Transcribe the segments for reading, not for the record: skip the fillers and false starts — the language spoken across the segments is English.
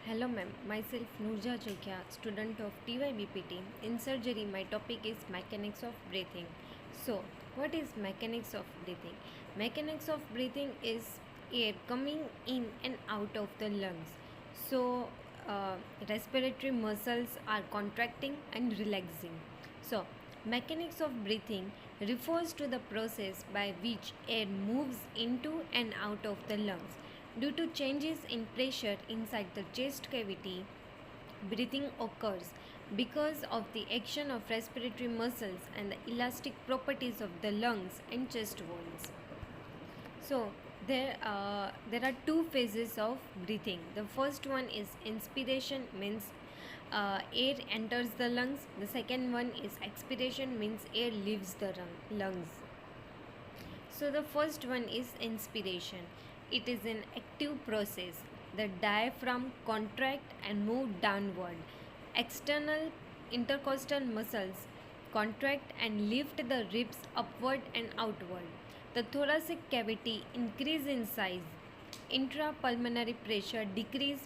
Hello ma'am, myself Nurja Chokya, student of TYBPT. In surgery, my topic is mechanics of breathing. So, what is mechanics of breathing? Mechanics of breathing is air coming in and out of the lungs. So, respiratory muscles are contracting and relaxing. So, mechanics of breathing refers to the process by which air moves into and out of the lungs. Due to changes in pressure inside the chest cavity, breathing occurs because of the action of respiratory muscles and the elastic properties of the lungs and chest walls. So, there are two phases of breathing. The first one is inspiration, means air enters the lungs. The second one is expiration, means air leaves the lungs. So the first one is inspiration. It is an active process. The diaphragm contract and move downward. External intercostal muscles contract and lift the ribs upward and outward. The thoracic cavity increase in size. Intrapulmonary pressure decrease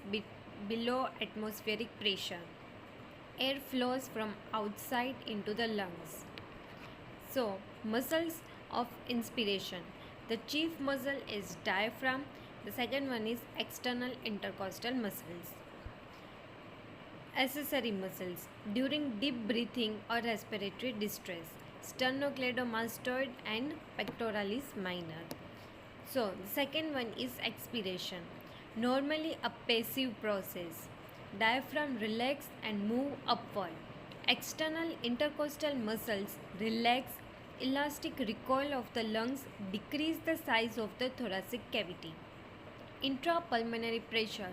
below atmospheric pressure. Air flows from outside into the lungs. So, muscles of inspiration. The chief muscle is diaphragm. The second one is external intercostal muscles. Accessory muscles. During deep breathing or respiratory distress, sternocleidomastoid and pectoralis minor. So, the second one is expiration. Normally a passive process. Diaphragm relax and move upward. External intercostal muscles relax. Elastic recoil of the lungs decrease the size of the thoracic cavity. Intrapulmonary pressure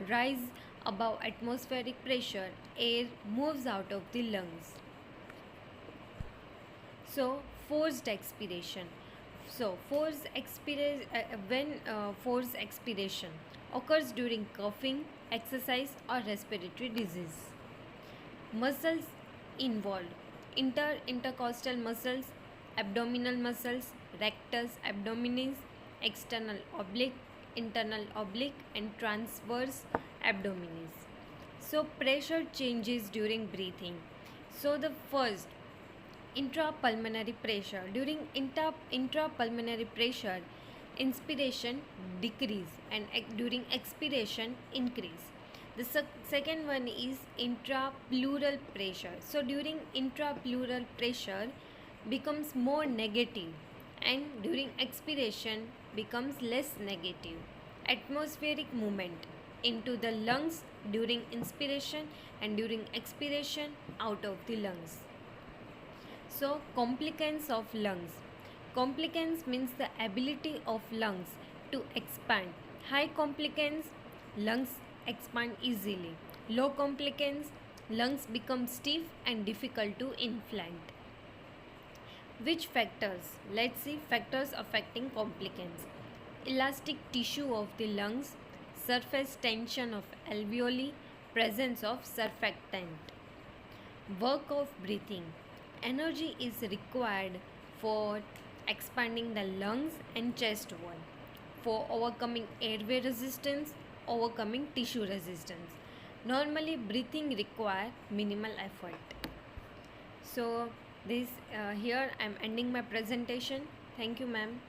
rise above atmospheric pressure. Air moves out of the lungs. So, forced expiration. So, forced expiration occurs during coughing, exercise, or respiratory disease. Muscles involved: intercostal muscles, abdominal muscles, rectus abdominis, external oblique, internal oblique, and transverse abdominis. So, pressure changes during breathing. So, the first, intrapulmonary pressure. During intrapulmonary pressure, inspiration decrease and during expiration increase. The second one is intrapleural pressure. So during intrapleural pressure becomes more negative and during expiration becomes less negative. Atmospheric movement into the lungs during inspiration and during expiration out of the lungs. So, complicans of lungs. Complicans means the ability of lungs to expand. High complicans, lungs expand easily. Low complicans, lungs become stiff and difficult to inflate. Which factors? Let's see factors affecting complicans. Elastic tissue of the lungs, surface tension of alveoli, presence of surfactant. Work of breathing. Energy is required for expanding the lungs and chest wall, for overcoming airway resistance, overcoming tissue resistance. Normally, breathing require minimal effort. So, here I am ending my presentation. Thank you, ma'am.